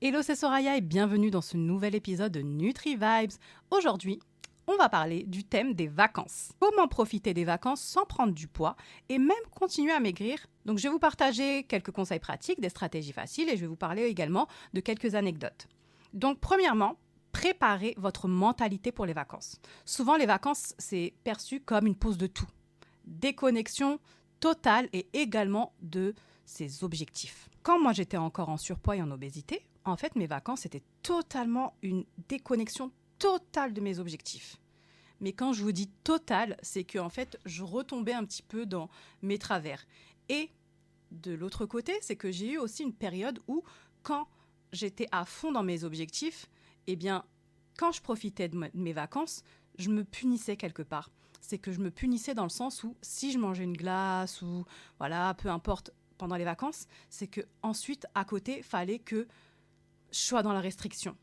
Hello, c'est Soraya et bienvenue dans ce nouvel épisode de NutriVibes. Aujourd'hui, on va parler du thème des vacances. Comment profiter des vacances sans prendre du poids et même continuer à maigrir. Donc je vais vous partager quelques conseils pratiques, des stratégies faciles et je vais vous parler également de quelques anecdotes. Donc premièrement, préparez votre mentalité pour les vacances. Souvent, les vacances, c'est perçu comme une pause de tout. Déconnexion totale et également de ses objectifs. Quand moi j'étais encore en surpoids et en obésité, en fait mes vacances étaient totalement une déconnexion totale de mes objectifs. Mais quand je vous dis totale, c'est que en fait je retombais un petit peu dans mes travers. Et de l'autre côté, c'est que j'ai eu aussi une période où quand j'étais à fond dans mes objectifs, eh bien quand je profitais de mes vacances, je me punissais quelque part. C'est que je me punissais dans le sens où si je mangeais une glace ou voilà, peu importe pendant les vacances, c'est que ensuite à côté, fallait que je sois dans la restriction,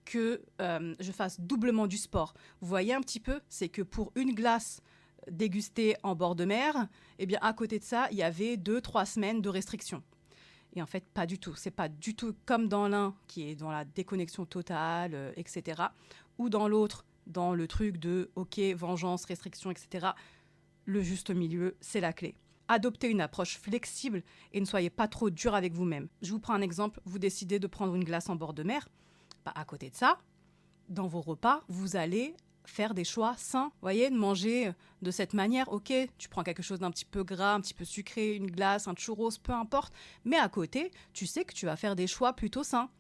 que je fasse doublement du sport. Vous voyez un petit peu, c'est que pour une glace dégustée en bord de mer, eh bien à côté de ça, il y avait 2-3 semaines de restriction. Et en fait, pas du tout. C'est pas du tout comme dans l'un qui est dans la déconnexion totale, etc. Ou dans l'autre, dans le truc de OK, vengeance, restriction, etc. Le juste milieu, c'est la clé. Adoptez une approche flexible et ne soyez pas trop dur avec vous-même. Je vous prends un exemple. Vous décidez de prendre une glace en bord de mer. Bah, à côté de ça, dans vos repas, vous allez faire des choix sains. Vous voyez, de manger de cette manière. OK, tu prends quelque chose d'un petit peu gras, un petit peu sucré, une glace, un churros, peu importe. Mais à côté, tu sais que tu vas faire des choix plutôt sains.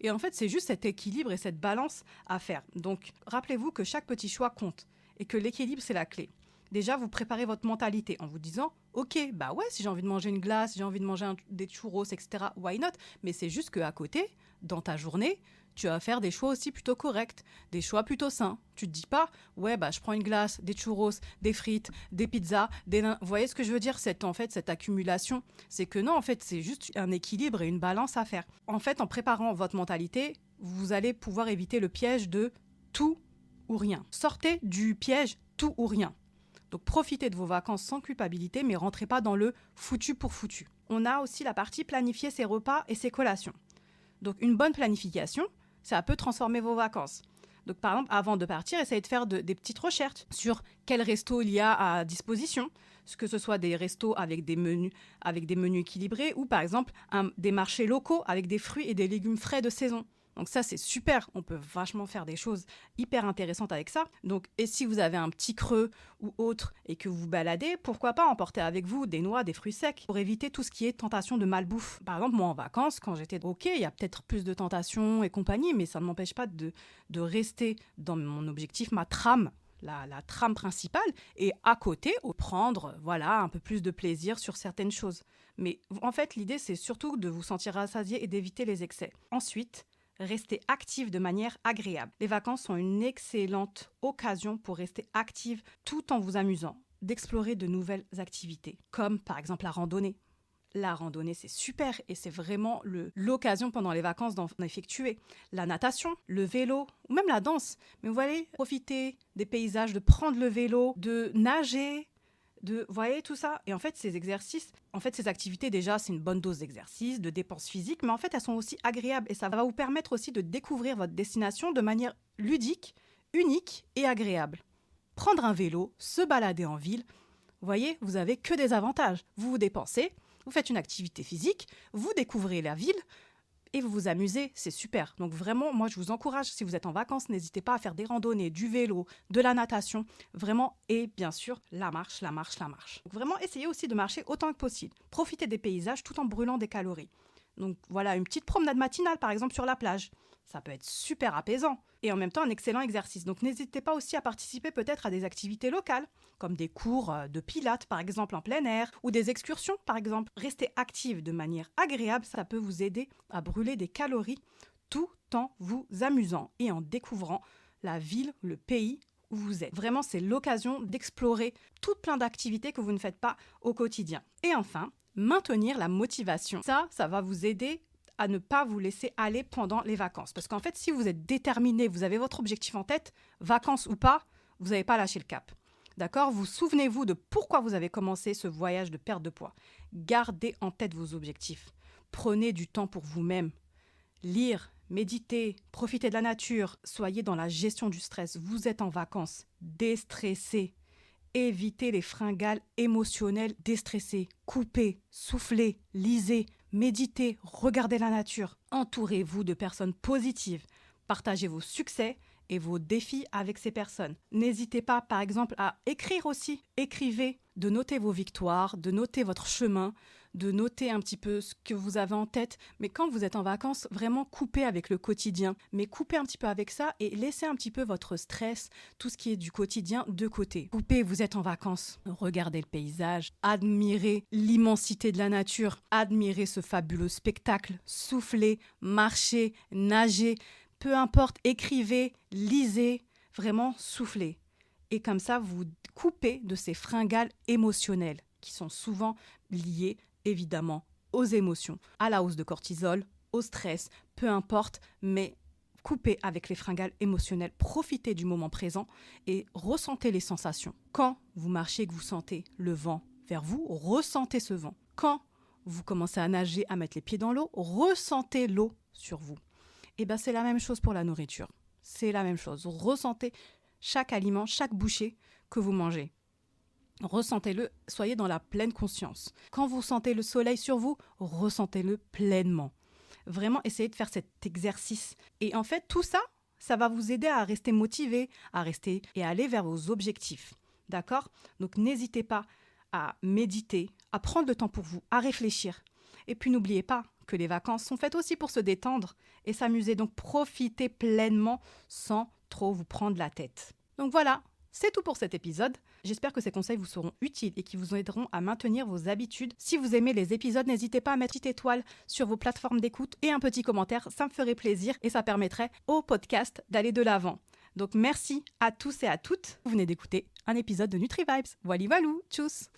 Et en fait, c'est juste cet équilibre et cette balance à faire. Donc, rappelez-vous que chaque petit choix compte et que l'équilibre, c'est la clé. Déjà, vous préparez votre mentalité en vous disant « Ok, bah ouais, si j'ai envie de manger une glace, si j'ai envie de manger des churros, etc., why not ?» Mais c'est juste qu'à côté, dans ta journée, tu vas faire des choix aussi plutôt corrects, des choix plutôt sains. Tu te dis pas « Ouais, bah je prends une glace, des churros, des frites, des pizzas, des... » Vous voyez ce que je veux dire ? Cette accumulation, c'est que non, en fait, c'est juste un équilibre et une balance à faire. En fait, en préparant votre mentalité, vous allez pouvoir éviter le piège de tout ou rien. Sortez du piège tout ou rien. Donc profitez de vos vacances sans culpabilité, mais rentrez pas dans le foutu pour foutu. On a aussi la partie planifier ses repas et ses collations. Donc une bonne planification, ça peut transformer vos vacances. Donc par exemple, avant de partir, essayez de faire des petites recherches sur quel resto il y a à disposition, que ce soit des restos avec des menus équilibrés ou par exemple des marchés locaux avec des fruits et des légumes frais de saison. Donc ça, c'est super. On peut vachement faire des choses hyper intéressantes avec ça. Donc, et si vous avez un petit creux ou autre et que vous vous baladez, pourquoi pas emporter avec vous des noix, des fruits secs pour éviter tout ce qui est tentation de malbouffe. Par exemple, moi en vacances, quand j'étais OK, il y a peut-être plus de tentations et compagnie, mais ça ne m'empêche pas de rester dans mon objectif, ma trame. La trame principale et à côté, prendre voilà, un peu plus de plaisir sur certaines choses. Mais en fait, l'idée, c'est surtout de vous sentir rassasié et d'éviter les excès. Ensuite, rester active de manière agréable. Les vacances sont une excellente occasion pour rester active tout en vous amusant, d'explorer de nouvelles activités, comme par exemple la randonnée. La randonnée, c'est super et c'est vraiment l'occasion pendant les vacances d'en effectuer. La natation, le vélo ou même la danse. Mais vous voyez, profiter des paysages, de prendre le vélo, de nager, vous voyez tout ça. Et en fait, ces exercices, ces activités, déjà, c'est une bonne dose d'exercice, de dépenses physiques, mais en fait, elles sont aussi agréables et ça va vous permettre aussi de découvrir votre destination de manière ludique, unique et agréable. Prendre un vélo, se balader en ville, vous voyez, vous avez que des avantages. Vous vous dépensez, vous faites une activité physique, vous découvrez la ville et vous vous amusez, c'est super. Donc vraiment, moi, je vous encourage, si vous êtes en vacances, n'hésitez pas à faire des randonnées, du vélo, de la natation, vraiment, et bien sûr, la marche. Donc vraiment, essayez aussi de marcher autant que possible. Profitez des paysages tout en brûlant des calories. Donc voilà, une petite promenade matinale, par exemple, sur la plage. Ça peut être super apaisant et en même temps un excellent exercice. Donc n'hésitez pas aussi à participer peut-être à des activités locales, comme des cours de pilates par exemple en plein air, ou des excursions par exemple. Rester active de manière agréable, ça peut vous aider à brûler des calories tout en vous amusant et en découvrant la ville, le pays où vous êtes. Vraiment, c'est l'occasion d'explorer tout plein d'activités que vous ne faites pas au quotidien. Et enfin, maintenir la motivation. Ça va vous aider à ne pas vous laisser aller pendant les vacances. Parce qu'en fait, si vous êtes déterminé, vous avez votre objectif en tête, vacances ou pas, vous n'avez pas lâché le cap. D'accord ? Vous souvenez-vous de pourquoi vous avez commencé ce voyage de perte de poids. Gardez en tête vos objectifs. Prenez du temps pour vous-même. lire, méditer, profiter de la nature. Soyez dans la gestion du stress. Vous êtes en vacances. Déstressez. Évitez les fringales émotionnelles déstressées. Coupez, soufflez, lisez, méditez, regardez la nature. Entourez-vous de personnes positives. Partagez vos succès et vos défis avec ces personnes. N'hésitez pas, par exemple, à écrire aussi. Écrivez, de noter vos victoires, de noter votre chemin, de noter un petit peu ce que vous avez en tête. Mais quand vous êtes en vacances, vraiment coupez avec le quotidien. Mais coupez un petit peu avec ça et laissez un petit peu votre stress, tout ce qui est du quotidien, de côté. Coupez, vous êtes en vacances. Regardez le paysage, admirez l'immensité de la nature, admirez ce fabuleux spectacle, soufflez, marchez, nagez. Peu importe, écrivez, lisez, vraiment soufflez. Et comme ça, vous coupez de ces fringales émotionnelles qui sont souvent liées, évidemment, aux émotions, à la hausse de cortisol, au stress, peu importe, mais coupez avec les fringales émotionnelles, profitez du moment présent et ressentez les sensations. Quand vous marchez et que vous sentez le vent vers vous, ressentez ce vent. Quand vous commencez à nager, à mettre les pieds dans l'eau, ressentez l'eau sur vous. Et bien, c'est la même chose pour la nourriture. C'est la même chose. Ressentez chaque aliment, chaque bouchée que vous mangez. Ressentez-le, soyez dans la pleine conscience. Quand vous sentez le soleil sur vous, ressentez-le pleinement. Vraiment, essayez de faire cet exercice. Et en fait, tout ça, ça va vous aider à rester motivé, à rester et à aller vers vos objectifs. D'accord ? Donc, n'hésitez pas à méditer, à prendre le temps pour vous, à réfléchir. Et puis, n'oubliez pas que les vacances sont faites aussi pour se détendre et s'amuser. Donc, profitez pleinement sans trop vous prendre la tête. Donc voilà, c'est tout pour cet épisode. J'espère que ces conseils vous seront utiles et qui vous aideront à maintenir vos habitudes. Si vous aimez les épisodes, n'hésitez pas à mettre une petite étoile sur vos plateformes d'écoute et un petit commentaire. Ça me ferait plaisir et ça permettrait au podcast d'aller de l'avant. Donc merci à tous et à toutes. Vous venez d'écouter un épisode de NutriVibes. Voilà, tchuss.